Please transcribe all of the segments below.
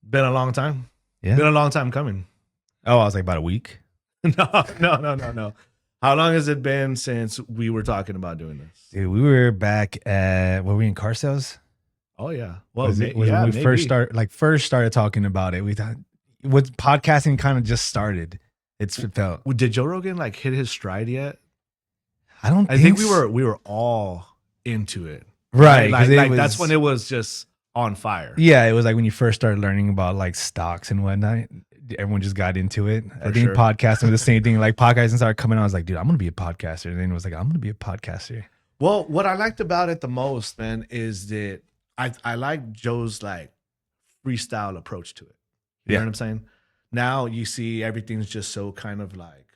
Been a long time. Yeah. Been a long time coming. Oh, I was like about a week. No. How long has it been since we were talking about doing this? Dude, we were back at, were we in car sales? Oh yeah. Well, Was it when we first started talking about it? We thought with podcasting kind of just started. It felt. Did Joe Rogan like hit his stride yet? I think we were all into it. Right. Like that's when it was just on fire. Yeah, it was like when you first started learning about like stocks and whatnot. Everyone just got into it. I think podcasting was the same thing. Like podcasting started coming out. I was like, dude, I'm gonna be a podcaster. And then it was like, I'm gonna be a podcaster. Well, what I liked about it the most, man, is that I like Joe's like freestyle approach to it. You know what I'm saying? Now you see everything's just so kind of like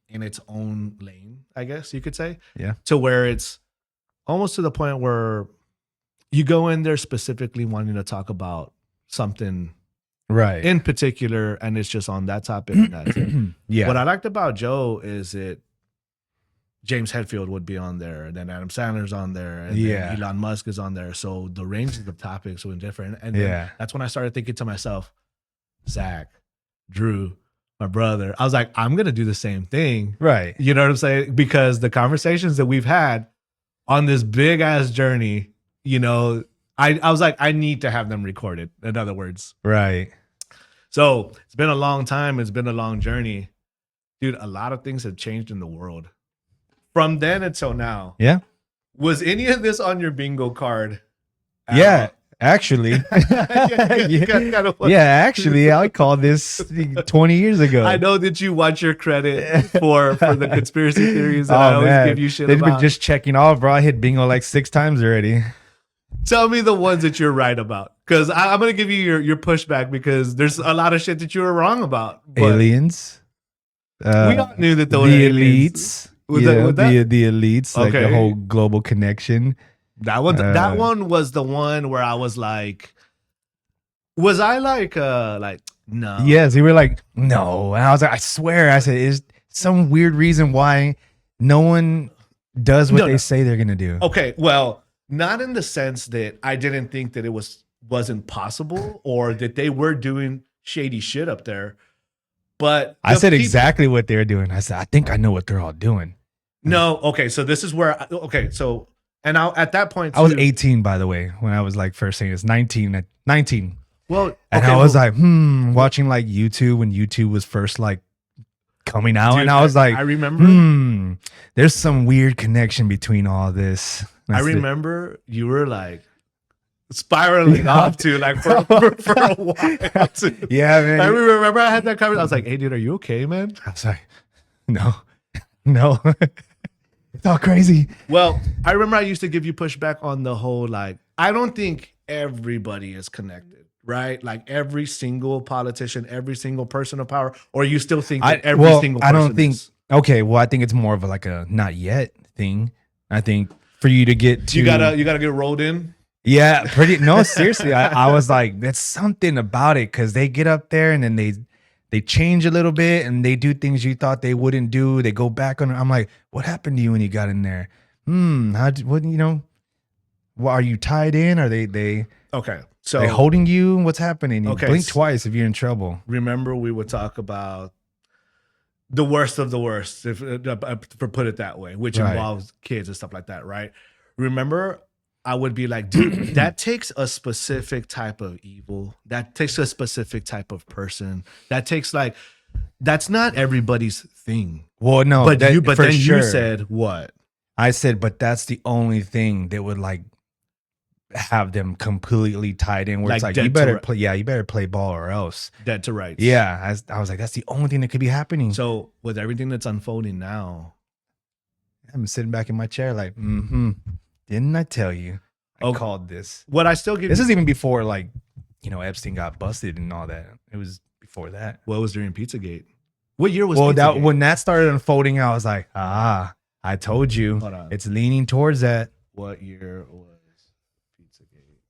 in its own lane, I guess you could say. Yeah. To where it's almost to the point where you go in there specifically wanting to talk about something right in particular, and it's just on that topic. And that's it. Yeah. What I liked about Joe is that James Hetfield would be on there, and then Adam Sandler's on there, and then Elon Musk is on there. So the range of the topics were different. And then that's when I started thinking to myself, Zach, Drew, my brother, I was like, I'm going to do the same thing. Right. You know what I'm saying? Because the conversations that we've had on this big ass journey, you know, I was like, I need to have them recorded, in other words. Right. So it's been a long time. It's been a long journey. Dude, a lot of things have changed in the world. From then until now. Yeah. Was any of this on your bingo card? Yeah, actually. Actually, I called this 20 years ago. I know that you want your credit for the conspiracy theories that I always give you shit They've about. been just checking off, bro. I hit bingo like 6 times already. Tell me the ones that you're right about. Because I'm going to give you your pushback because there's a lot of shit that you were wrong about. Aliens. We all knew that the elites. The elites, like the whole global connection. That one was the one where I was like, was I like no? Yes, you were like, no. And I was like, I swear, I said, is some weird reason why no one does what they say they're gonna do. Okay, well, not in the sense that I didn't think that it wasn't possible or that they were doing shady shit up there. But I said exactly what they're doing. I said, I think I know what they're all doing. No, okay. So this is where, and at that point, I was 18, by the way, when I was like first saying it's 19. Well, and I was like, watching like YouTube when YouTube was first like coming out, and I was like, I remember, there's some weird connection between all this. I remember you were like spiraling off to like for a while. Yeah, man. I remember I had that conversation. I was like, hey, dude, are you okay, man? I was like, no. It's all crazy. Well, I remember I used to give you pushback on the whole, like, I don't think everybody is connected, right? Like every single politician, every single person of power, or you still think that every single person I don't think, is? Okay, well, I think it's more of like a not yet thing. I think for you to get to... You gotta get rolled in? Yeah, seriously. I was like, that's something about it, because they get up there and then they change a little bit and they do things you thought they wouldn't do. They go back on. I'm like, what happened to you when you got in there? Are you tied in? Are they okay? So they holding you? What's happening? You okay, blink twice if you're in trouble. Remember, we would talk about the worst of the worst, if for put it that way, which involves kids and stuff like that, right? Remember, I would be like, dude, that takes a specific type of evil. That takes a specific type of person. That takes that's not everybody's thing. Well, no, but you said what? I said, but that's the only thing that would like have them completely tied in. Where like it's like you better play. Yeah, you better play ball or else. Dead to rights. Yeah, I was like, that's the only thing that could be happening. So with everything that's unfolding now, I'm sitting back in my chair like, didn't I tell you? I called this. What I still give this is even before like, Epstein got busted and all that. It was before that. Well, it was during Pizzagate. What year was Pizzagate? When that started unfolding, I was like, I told you. Hold on. It's leaning towards that. What year was Pizzagate?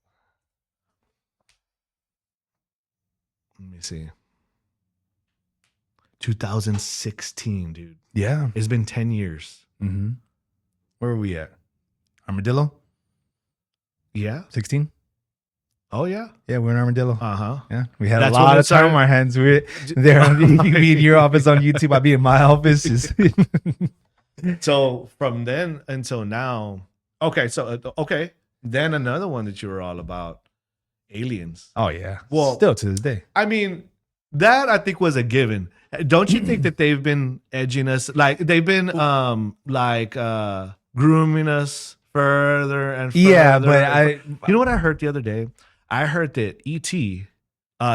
Let me see. 2016, dude. Yeah. It's been 10 years. Mm-hmm. Where are we at? Armadillo? Yeah. 16? Oh yeah. Yeah, we're in Armadillo. Uh-huh. Yeah, we had That's a when lot it of time on started- our hands. We're there. You be in your office on YouTube. I be in my office. So from then until now, okay. So okay, then another one that you were all about, aliens. Oh yeah. Well, still to this day. I mean, that I think was a given. Don't you think that they've been edging us? Like they've been grooming us further and further. Yeah, but you know what I heard the other day? I heard that E.T.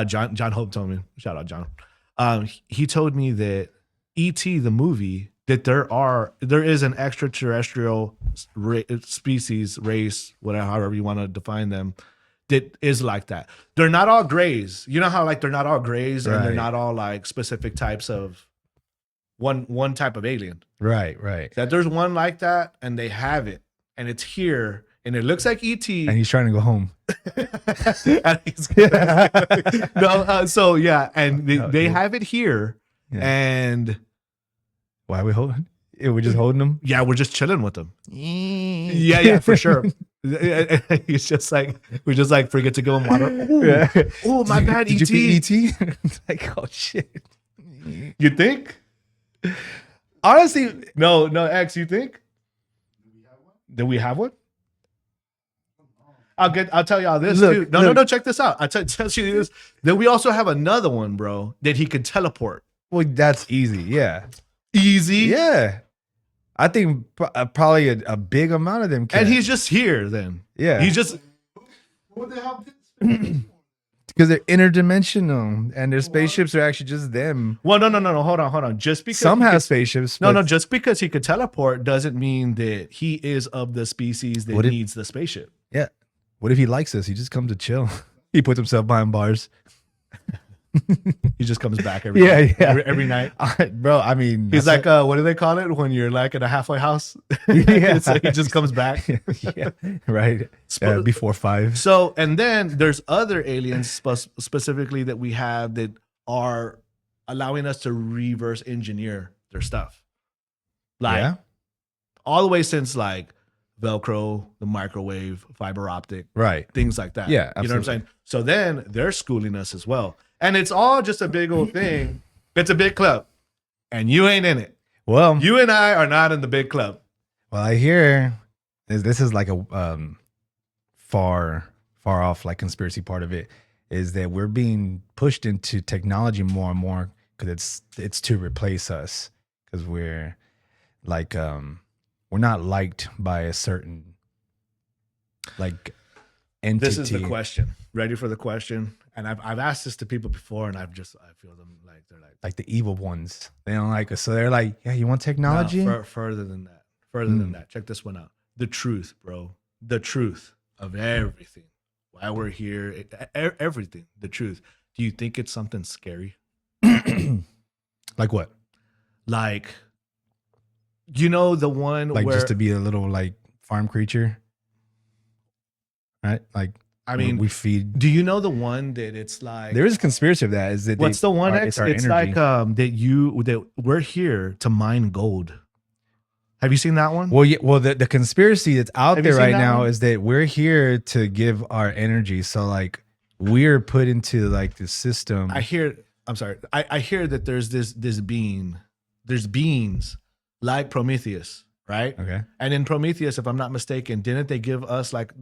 John Hope told me. Shout out John. He told me that E.T. the movie, that there is an extraterrestrial species, race, whatever, however you want to define them, that is like that. They're not all grays. You know how like they're not all grays and they're not all like specific types of one type of alien. Right. That there's one like that and they have it and it's here and it looks like ET. And he's trying to go home. So yeah, and they have it here and why are we holding? We're just holding them. Yeah, we're just chilling with them. Yeah, for sure. It's just like we just like forget to give them water. Ooh, oh, my bad, Did ET. you feed ET? It's like, oh shit. You think? Honestly, no, X. You think? Do we have one? I'll tell y'all this too. No. Check this out. I'll tell you this. Then we also have another one, bro, that he could teleport. Well, that's easy. Yeah. Easy. Yeah. I think probably a big amount of them can. And he's just here then. Yeah. He's just. What the hell? Because they're interdimensional and their spaceships are actually just them. Well, no. Hold on. Just because some have spaceships. No. Just because he could teleport doesn't mean that he is of the species that needs the spaceship. Yeah. What if he likes us? He just comes to chill. He puts himself behind bars. He just comes back every night. Every night. Bro, I mean, he's like, what do they call it when you're like in a halfway house? Yeah. So he just comes back. Yeah. Right. Before 5. So, and then there's other aliens specifically that we have that are allowing us to reverse engineer their stuff. Like all the way since like Velcro, the microwave, fiber optic, things like that. Yeah, absolutely. You know what I'm saying? So then they're schooling us as well. And it's all just a big old thing. It's a big club. And you ain't in it. Well, you and I are not in the big club. Well, I hear this is like a far off like conspiracy part of it is that we're being pushed into technology more and more because it's to replace us because we're like we're not liked by a certain like entity. This is the question. Ready for the question? And I've asked this to people before, and I feel them like they're like the evil ones. They don't like us, so they're like, yeah, you want technology? No, further than that. Than that. Check this one out. The truth, bro. The truth of everything. Why we're here. Everything. The truth. Do you think it's something scary? Like what? Like, you know, the one like where just to be a little like farm creature, right? Like. I mean, we feed. Do you know the one that it's like there is a conspiracy of that? Is that what's the one? It's energy. like that we're here to mine gold. Have you seen that one? Well, yeah. Well, the conspiracy that's out there right now is that we're here to give our energy. So like we're put into like the system. I hear that there's this being. There's beings like Prometheus, right? Okay. And in Prometheus, if I'm not mistaken, didn't they give us like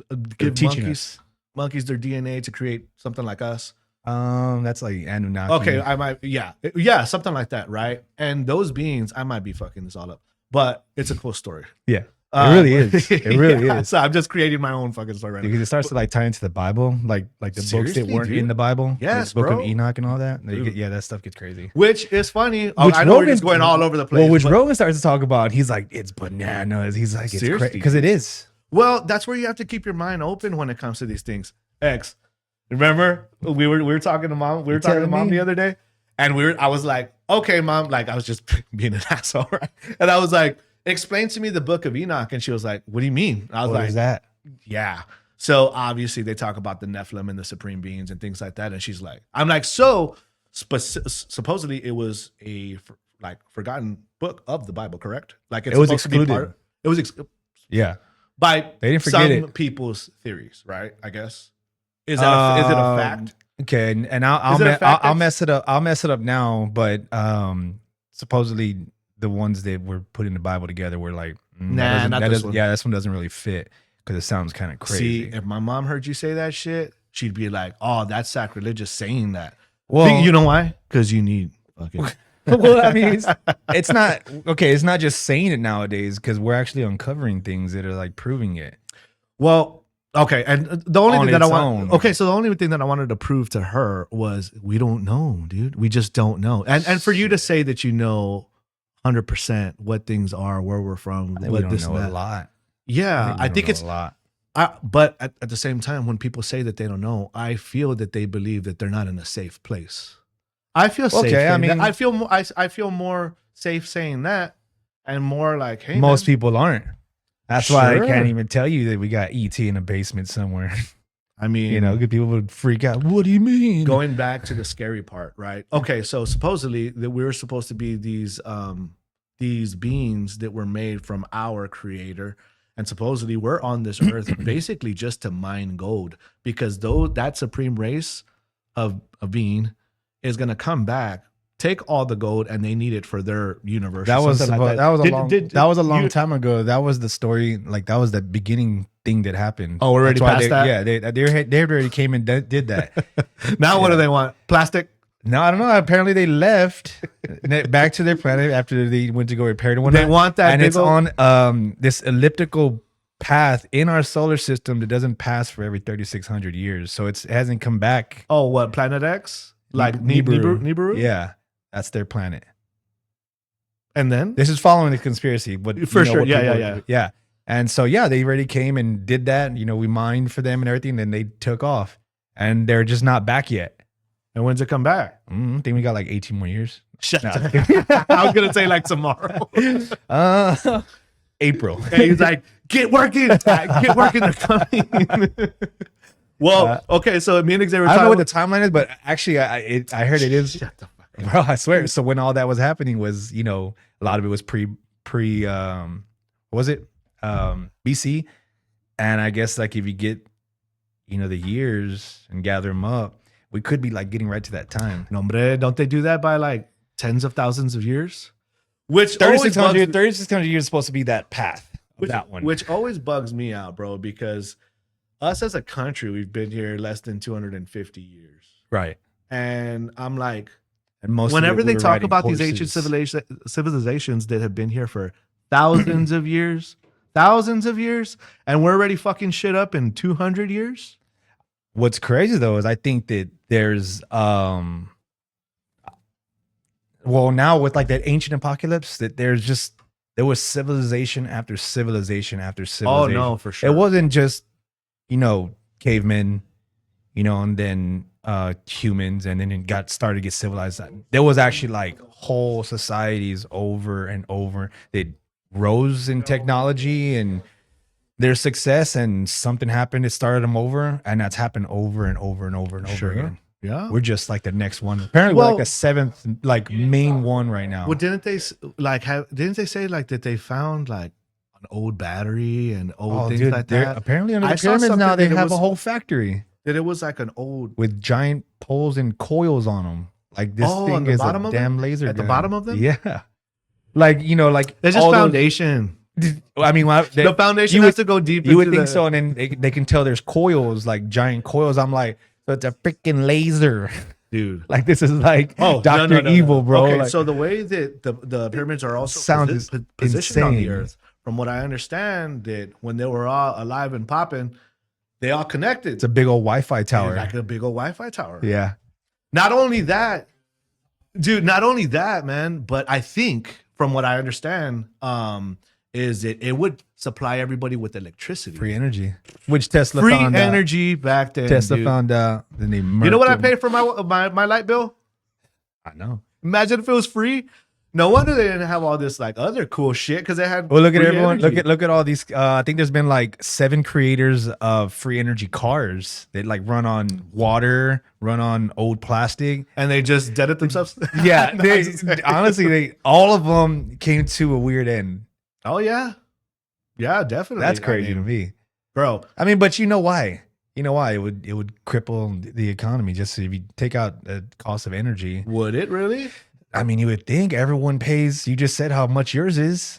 monkeys their DNA to create something like us? That's like Anunnaki. Okay, I might, yeah, something like that, right? And those beings, I might be fucking this all up, but it's a cool story. Yeah, it really is. It really is. So I'm just creating my own fucking story right now. Because it starts to like tie into the Bible, like the books that weren't in the Bible. Yes, the book bro. of Enoch and all that. That stuff gets crazy. Which is funny. I know we're just going all over the place. Well, which Rogan starts to talk about, he's like, it's bananas. He's like, it's crazy because it is. Well, that's where you have to keep your mind open when it comes to these things. X, remember we were talking to mom. We were talking to mom the other day, and I was like, okay, mom, like I was just being an asshole, right? And I was like, explain to me the book of Enoch, and she was like, what do you mean? I was what like, is that? Yeah. So obviously they talk about the Nephilim and the supreme beings and things like that, and she's like, I'm like, so supposedly it was a forgotten book of the Bible, correct? Like it was excluded. It was yeah. By they didn't forget some people's theories, right? I guess. Is that is it a fact? Okay, and I'll mess it up. I'll mess it up now. But supposedly the ones that were putting the Bible together were like, yeah, this one doesn't really fit because it sounds kind of crazy. See, if my mom heard you say that shit, she'd be like, "Oh, that's sacrilegious saying that." Well, you know why? Because you need fucking. Well, I mean, it's not okay. It's not just saying it nowadays because we're actually uncovering things that are like proving it. Well, okay, and the only thing that I want. Okay, so the only thing that I wanted to prove to her was we don't know, dude. We just don't know. And for you to say that you know 100% what things are, where we're from, what this and that. A lot. Yeah, I think it's a lot. But at the same time, when people say that they don't know, I feel that they believe that they're not in a safe place. I feel safe. Okay, I mean, I feel more safe saying that, and more like, hey, most people aren't. That's why I can't even tell you that we got ET in a basement somewhere. I mean, you know, good people would freak out. What do you mean? Going back to the scary part, right? Okay, so supposedly that we were supposed to be these beings that were made from our creator. And supposedly we're on this earth basically just to mine gold, because that supreme race of being is going to come back, take all the gold, and they need it for their universe. That was a long time ago. That was the story. Like that was the beginning thing that happened. Oh, already past that? Yeah, they already came and did that. Now what do they want? Plastic? No, I don't know. Apparently they left back to their planet after they went to go repair it. They want that, and it's on this elliptical path in our solar system that doesn't pass for every 3,600 years. So it hasn't come back. Oh, what, Planet X? Like Nibiru? Yeah, that's their planet. And then this is following the conspiracy, but for sure, yeah. And so they already came and did that. You know, we mined for them and everything. Then they took off, and they're just not back yet. And when's it come back? I think we got like 18 more years. Shut up. I was gonna say like tomorrow. April. Hey, he's like, get working. Get working. They're coming. Well, okay, so me and Xavier, I don't know what the timeline is, but actually, I heard it is. Shut the fuck up. Bro, I swear. So when all that was happening was, you know, a lot of it was pre BC, and I guess like if you get, you know, the years and gather them up, we could be like getting right to that time. No, hombre, don't they do that by like tens of thousands of years? Which 3,600 years is supposed to be that path. That one, which always bugs me out, bro, because us as a country, we've been here less than 250 years. Right. And I'm like, and most whenever they talk about these ancient civilizations that have been here for thousands of years, and we're already fucking shit up in 200 years. What's crazy though is I think that there's well, now with like that ancient apocalypse, that there was civilization after civilization after civilization. Oh no, for sure. It wasn't just, you know, cavemen, you know, and then humans, and then it started to get civilized. There was actually like whole societies over and over that rose in technology and their success, and something happened, it started them over, and that's happened over and over and over and over again. Yeah, we're just like the next one. Apparently, we're like the seventh, like main one right now. Well, didn't they say like that they found like an old battery and old things like that? Apparently, under the pyramids now they have a whole factory. That it was like an old with giant poles and coils on them. Like this thing is a damn laser gun. At the bottom of them. Yeah, like, you know, like it's just foundation. I mean, the foundation has to go deep. You would think so, and then they can tell there's coils, like giant coils. I'm like, so it's a freaking laser, dude. Like this is like Dr. Evil, bro. Okay, like, so the way that the pyramids are also positioned insane on the earth, from what I understand, that when they were all alive and popping, they all connected. It's a big old Wi-Fi tower, like a big old Wi-Fi tower. Yeah. Not only that, dude. Not only that, man. But I think, from what I understand, is that it would supply everybody with electricity, free energy, which Tesla free found energy out. Back then. Tesla found out. Then they you know what I paid for my light bill? I know. Imagine if it was free. No wonder they didn't have all this like other cool shit, because they had. Well, look at everyone. Energy. Look at all these. I think there's been like 7 creators of free energy cars that like run on water, run on old plastic, and they just deaded themselves. Yeah, honestly, all of them came to a weird end. Oh yeah, definitely. That's crazy to me, bro. I mean, but you know why? You know why? It would cripple the economy. Just if you take out the cost of energy. Would it really? I mean, you would think everyone pays. You just said how much yours is.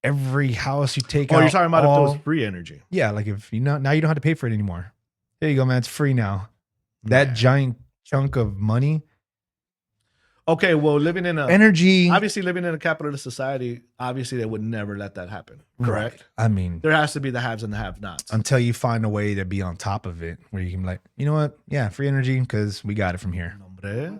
Every house you take out. Oh, you're talking about if it was free energy. Yeah, like if you now you don't have to pay for it anymore. There you go, man. It's free now. That giant chunk of money. Okay, well, living in energy, obviously living in a capitalist society, obviously they would never let that happen. Correct. Right. I mean, there has to be the haves and the have-nots until you find a way to be on top of it, where you can be like, you know what? Yeah, free energy because we got it from here. Hombre.